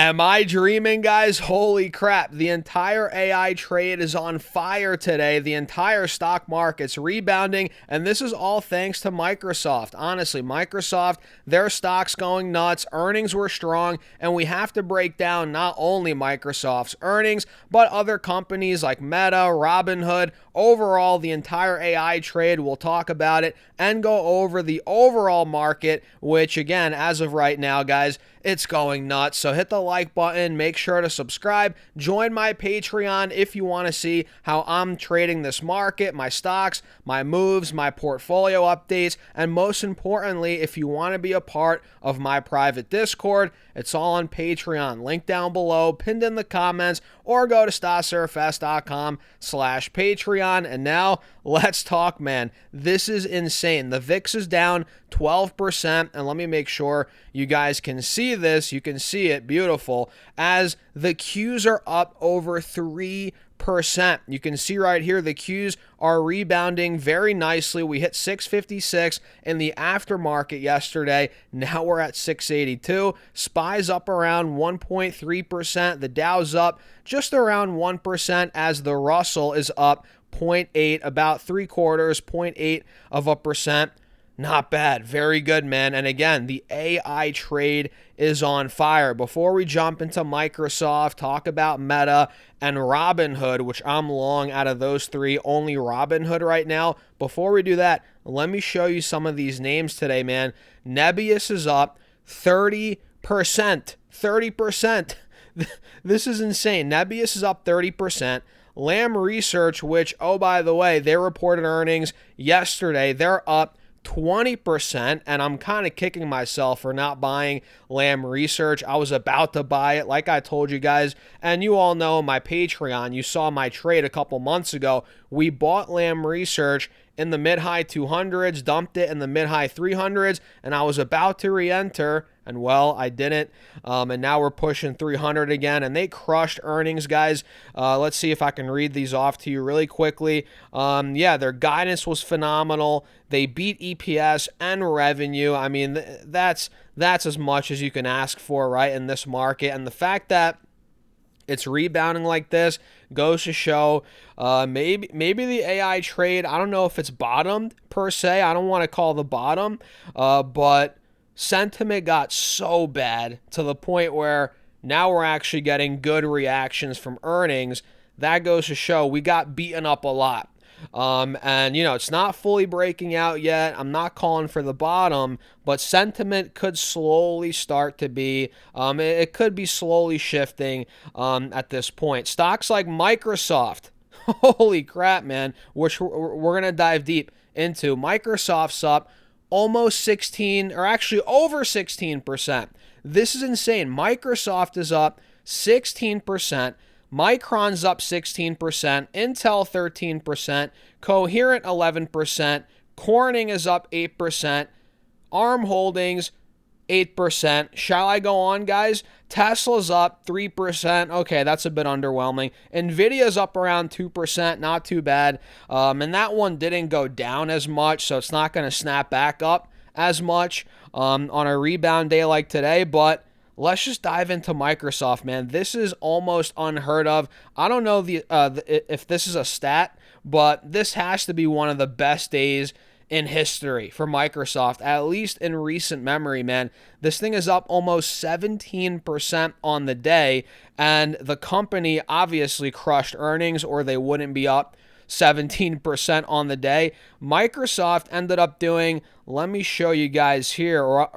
Am I dreaming, guys? Holy crap. The entire AI trade is on fire today. The entire stock market's rebounding, and this is all thanks to Microsoft. Honestly, Microsoft, their stock's going nuts. Earnings were strong, and we have to break down not only Microsoft's earnings, but other companies like Meta, Robinhood, overall, the entire AI trade. We'll talk about it and go over the overall market, which again, as of right now, guys, it's going nuts. So hit the like button, make sure to subscribe, join my Patreon if you want to see how I'm trading this market, my stocks, my moves, my portfolio updates, and most importantly, if you want to be a part of my private Discord, it's all on Patreon. Link down below, pinned in the comments, or go to stasurfs.com/Patreon. And now let's talk, man. This is insane. The VIX is down 12%, and let me make sure you guys can see this. You can see it, beautiful, as the Qs are up over 3%. You can see right here the Qs are rebounding very nicely. We hit 656 in the aftermarket yesterday. Now we're at 682. SPY's up around 1.3%. The Dow's up just around 1% as the Russell is up 0.8, about 0.75% of a percent. Not bad. Very good, man. And again, the AI trade is on fire. Before we jump into Microsoft, talk about Meta and Robinhood, which I'm long out of those three, only Robinhood right now. Before we do that, let me show you some of these names today, man. Nebius is up 30%. 30%. This is insane. Nebius is up 30%. Lam Research, which, oh, by the way, they reported earnings yesterday. They're up 20%, and I'm kind of kicking myself for not buying Lam Research. I was about to buy it, like I told you guys, and you all know my Patreon. You saw my trade a couple months ago. We bought Lam Research in the mid-high 200s, dumped it in the mid-high 300s, and I was about to re-enter, and well, I didn't, and now we're pushing 300 again, and they crushed earnings, guys. Let's see if I can read these off to you really quickly. Yeah, their guidance was phenomenal. They beat EPS and revenue. I mean, that's as much as you can ask for, right, in this market, and the fact that it's rebounding like this goes to show maybe the AI trade, I don't know if it's bottomed per se. I don't want to call the bottom, but sentiment got so bad to the point where now we're actually getting good reactions from earnings. That goes to show we got beaten up a lot. And, you know, it's not fully breaking out yet. I'm not calling for the bottom, but sentiment could slowly start to be, it could be slowly shifting at this point. Stocks like Microsoft, holy crap, man, which we're going to dive deep into. Microsoft's up almost 16, or actually over 16%. This is insane. Microsoft is up 16%. Micron's up 16%, Intel 13%, Coherent 11%, Corning is up 8%, ARM Holdings 8%. Shall I go on, guys? Tesla's up 3%. Okay, that's a bit underwhelming. Nvidia's up around 2%, not too bad. And that one didn't go down as much, so it's not going to snap back up as much on a rebound day like today, but let's just dive into Microsoft, man. This is almost unheard of. I don't know if this is a stat, but this has to be one of the best days in history for Microsoft, at least in recent memory, man. This thing is up almost 17% on the day, and the company obviously crushed earnings or they wouldn't be up 17% on the day. Microsoft ended up doing, let me show you guys here, or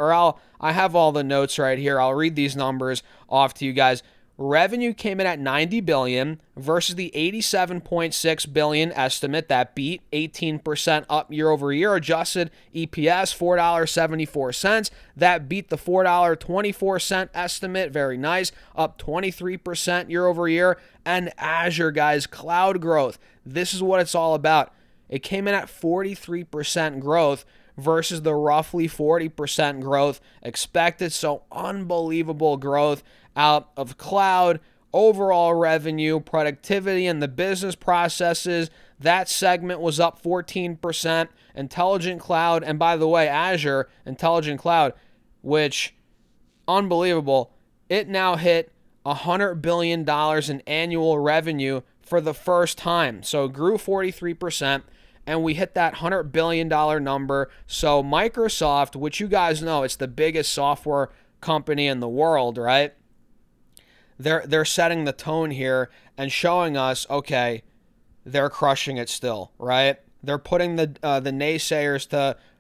I have all the notes right here. I'll read these numbers off to you guys. Revenue came in at $90 billion versus the $87.6 billion estimate that beat, 18% up year over year. Adjusted EPS $4.74. That beat the $4.24 estimate. Very nice, up 23% year over year. And Azure, guys, cloud growth. This is what it's all about. It came in at 43% growth versus the roughly 40% growth expected. So unbelievable growth out of cloud, overall revenue, productivity, and the business processes. That segment was up 14%. Intelligent cloud, and by the way, Azure Intelligent Cloud, which unbelievable, it now hit $100 billion in annual revenue for the first time. So it grew 43%, and we hit that $100 billion number. So Microsoft, which you guys know, it's the biggest software company in the world, right? They're setting the tone here and showing us, okay, they're crushing it still, right? They're putting the naysayers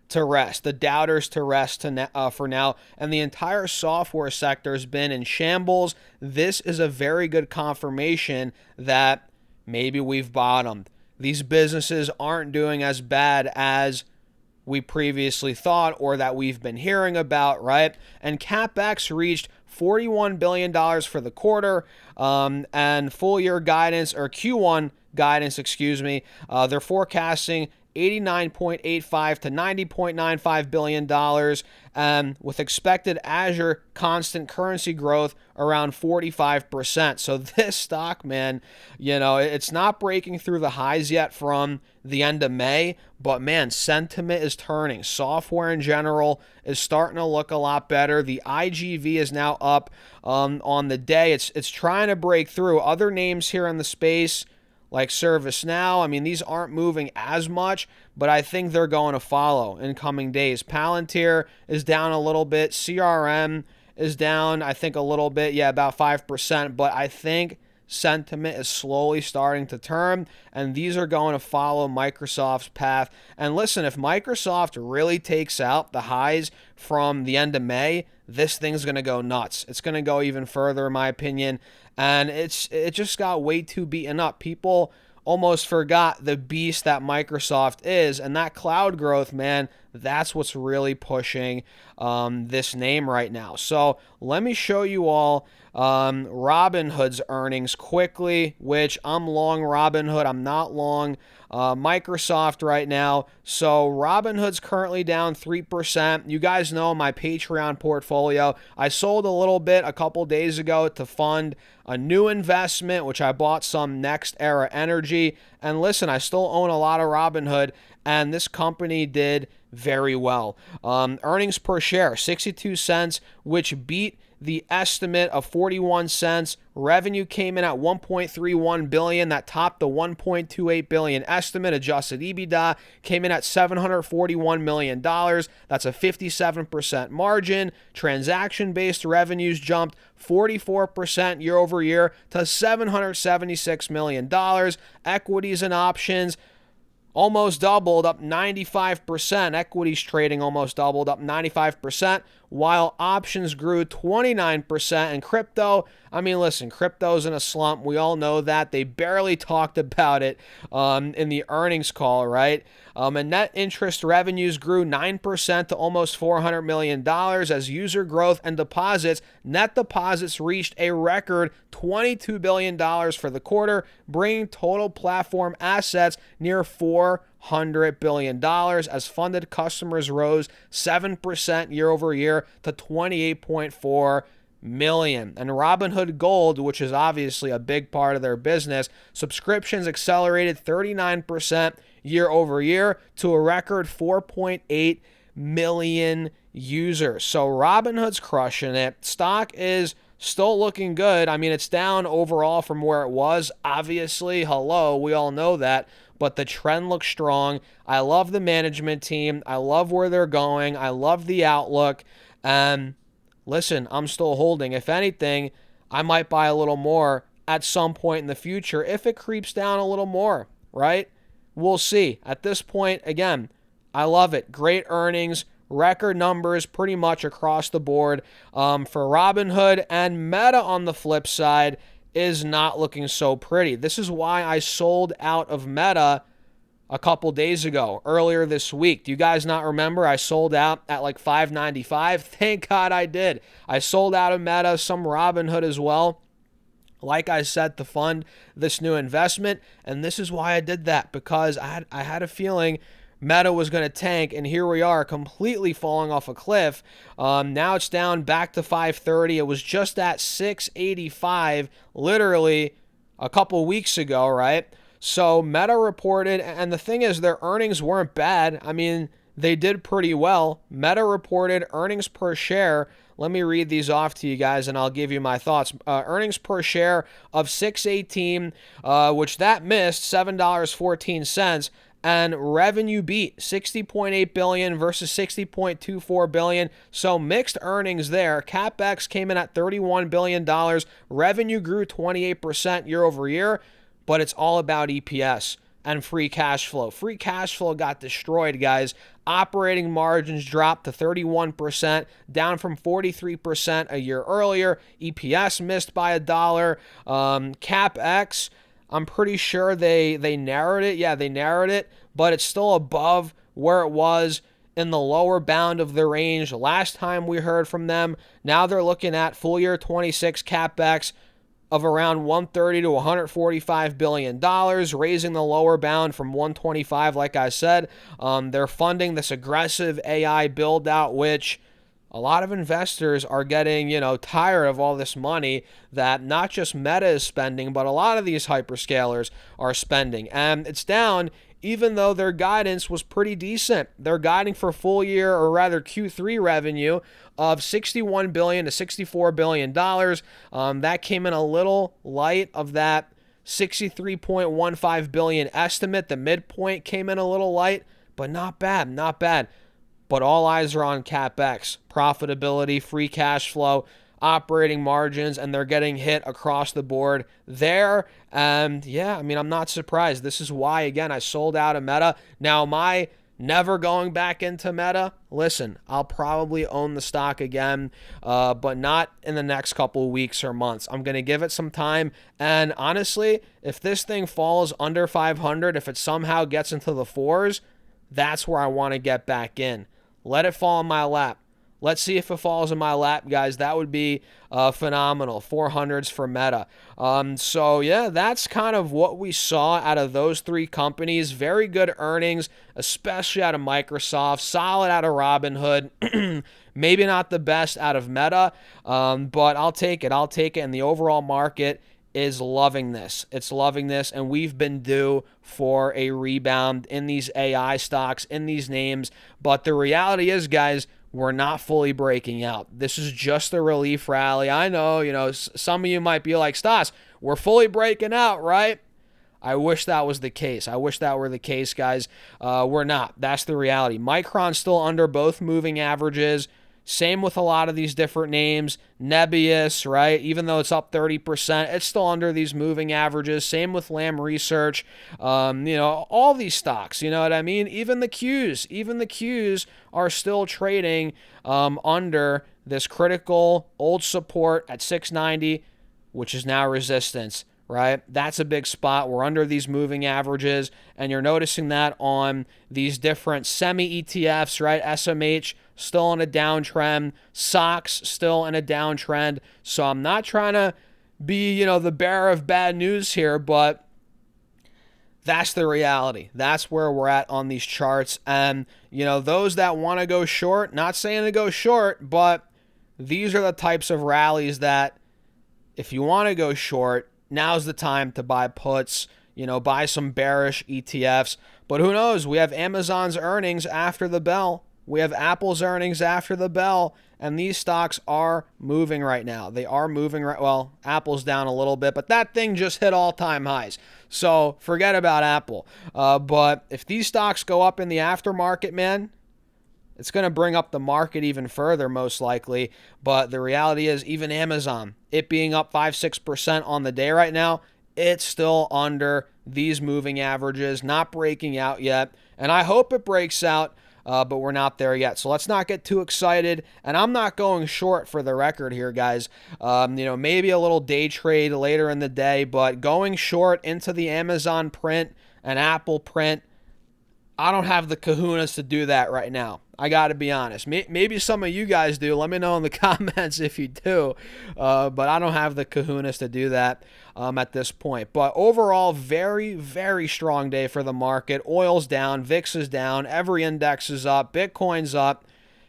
to rest, the doubters to rest for now, and the entire software sector has been in shambles. This is a very good confirmation that maybe we've bottomed. These businesses aren't doing as bad as we previously thought or that we've been hearing about, right? And CapEx reached $41 billion for the quarter, and full year guidance, or Q1 guidance, they're forecasting $89.85 to $90.95 billion, with expected Azure constant currency growth around 45%. So this stock, man, it's not breaking through the highs yet from the end of May, but man, sentiment is turning. Software in general is starting to look a lot better. The IGV is now up on the day. It's trying to break through. Other names here in the space, like ServiceNow, I mean, these aren't moving as much, but I think they're going to follow in coming days. Palantir is down a little bit. CRM is down, I think, a little bit. Yeah, about 5%. But I think sentiment is slowly starting to turn, and these are going to follow Microsoft's path. And listen, if Microsoft really takes out the highs from the end of May, this thing's going to go nuts. It's going to go even further, in my opinion. And it just got way too beaten up. People almost forgot the beast that Microsoft is, and that cloud growth, man, that's what's really pushing this name right now. So let me show you all Robinhood's earnings quickly, which I'm long Robinhood. I'm not long Microsoft right now. So Robinhood's currently down 3%. You guys know my Patreon portfolio. I sold a little bit a couple days ago to fund a new investment, which I bought some Next Era Energy. And listen, I still own a lot of Robinhood, and this company did very well. Earnings per share, 62 cents, which beat the estimate of 41 cents. Revenue came in at $1.31 billion. That topped the $1.28 billion estimate. Adjusted EBITDA came in at $741 million. That's a 57% margin. Transaction-based revenues jumped 44% year over year to $776 million. Equities and options almost doubled, up 95%. Equities trading almost doubled, up 95%, while options grew 29%. And crypto, I mean, listen, crypto's in a slump. We all know that. They barely talked about it in the earnings call, right? And net interest revenues grew 9% to almost $400 million as user growth and deposits. Net deposits reached a record $22 billion for the quarter, bringing total platform assets near $400 billion as funded customers rose 7% year over year to 28.4 million. And Robinhood Gold, which is obviously a big part of their business, subscriptions accelerated 39% year over year to a record 4.8 million users. So Robinhood's crushing it. Stock is still looking good. I mean, it's down overall from where it was. Obviously, hello, we all know that. But the trend looks strong. I love the management team. I love where they're going. I love the outlook. And listen, I'm still holding. If anything, I might buy a little more at some point in the future if it creeps down a little more, right? We'll see. At this point, again, I love it. Great earnings, record numbers pretty much across the board for Robinhood. And Meta, on the flip side, is not looking so pretty. This is why I sold out of Meta a couple days ago, earlier this week. Do you guys not remember? I sold out at like $5.95. Thank God I did. I sold out of Meta, some Robinhood as well, like I said, to fund this new investment. And this is why I did that, because I had a feeling Meta was going to tank, and here we are, completely falling off a cliff. Now it's down back to 530. It was just at 685 literally a couple weeks ago, right? So Meta reported, and the thing is, their earnings weren't bad. I mean, they did pretty well. Meta reported earnings per share Let me read these off to you guys, and I'll give you my thoughts. Earnings per share of $6.18, which that missed $7.14. And revenue beat $60.8 billion versus $60.24 billion. So mixed earnings there. CapEx came in at $31 billion. Revenue grew 28% year over year, but it's all about EPS and free cash flow. Free cash flow got destroyed, guys. Operating margins dropped to 31%, down from 43% a year earlier. EPS missed by $1. CapEx, I'm pretty sure they narrowed it. Yeah, they narrowed it, but it's still above where it was in the lower bound of the range last time we heard from them. Now they're looking at full year 26 CapEx of around $130 to $145 billion, raising the lower bound from 125, like I said. They're funding this aggressive AI build out, which a lot of investors are getting, tired of all this money that not just Meta is spending, but a lot of these hyperscalers are spending. And it's down, even though their guidance was pretty decent. They're guiding for full year, or rather Q3 revenue of $61 billion to $64 billion. That came in a little light of that $63.15 billion estimate. The midpoint came in a little light, but not bad, not bad. But all eyes are on CapEx, profitability, free cash flow, operating margins, and they're getting hit across the board there. And yeah, I'm not surprised. This is why, again, I sold out of Meta. Now, am I never going back into Meta? Listen, I'll probably own the stock again, but not in the next couple weeks or months. I'm going to give it some time. And honestly, if this thing falls under 500, if it somehow gets into the fours, that's where I want to get back in. Let it fall in my lap. Let's see if it falls in my lap, guys. That would be phenomenal. 400s for Meta. So, yeah, that's kind of what we saw out of those three companies. Very good earnings, especially out of Microsoft. Solid out of Robinhood. Maybe not the best out of Meta, but I'll take it. I'll take it. And the overall market is loving this. It's loving this, and we've been due for a rebound in these AI stocks, in these names. But the reality is, guys, we're not fully breaking out. This is just a relief rally. I know, some of you might be like, Stas, we're fully breaking out, right? I wish that was the case. I wish that were the case, guys. We're not. That's the reality. Micron's still under both moving averages. Same with a lot of these different names. Nebius, right? Even though it's up 30%, it's still under these moving averages. Same with Lam Research. All these stocks, you know what I mean? Even the Qs are still trading under this critical old support at 690, which is now resistance, right? That's a big spot. We're under these moving averages, and you're noticing that on these different semi-ETFs, right? SMH still in a downtrend, SOX still in a downtrend. So I'm not trying to be, the bearer of bad news here, but that's the reality. That's where we're at on these charts. And, those that want to go short, not saying to go short, but these are the types of rallies that if you want to go short, now's the time to buy puts, buy some bearish ETFs. But who knows? We have Amazon's earnings after the bell. We have Apple's earnings after the bell, and these stocks are moving right now. They are moving right. Well, Apple's down a little bit, but that thing just hit all-time highs. So forget about Apple. But if these stocks go up in the aftermarket, man, it's going to bring up the market even further, most likely. But the reality is, even Amazon, it being up 5-6% on the day right now, it's still under these moving averages, not breaking out yet. And I hope it breaks out. But we're not there yet. So let's not get too excited. And I'm not going short for the record here, guys. Maybe a little day trade later in the day, but going short into the Amazon print and Apple print, I don't have the kahunas to do that right now. I got to be honest. Maybe some of you guys do. Let me know in the comments if you do. But I don't have the kahunas to do that at this point. But overall, very, very strong day for the market. Oil's down. VIX is down. Every index is up. Bitcoin's up.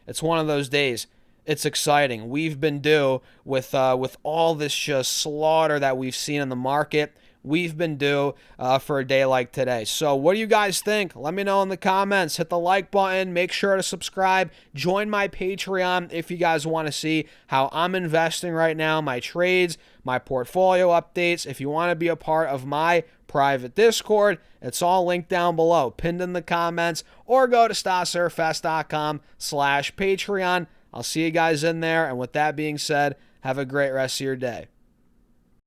It's one of those days. It's exciting. We've been due with all this just slaughter that we've seen in the market. We've been due for a day like today. So what do you guys think? Let me know in the comments. Hit the like button. Make sure to subscribe. Join my Patreon if you guys want to see how I'm investing right now, my trades, my portfolio updates. If you want to be a part of my private Discord, it's all linked down below, pinned in the comments, or go to StockSurfFest.com/Patreon. I'll see you guys in there. And with that being said, have a great rest of your day.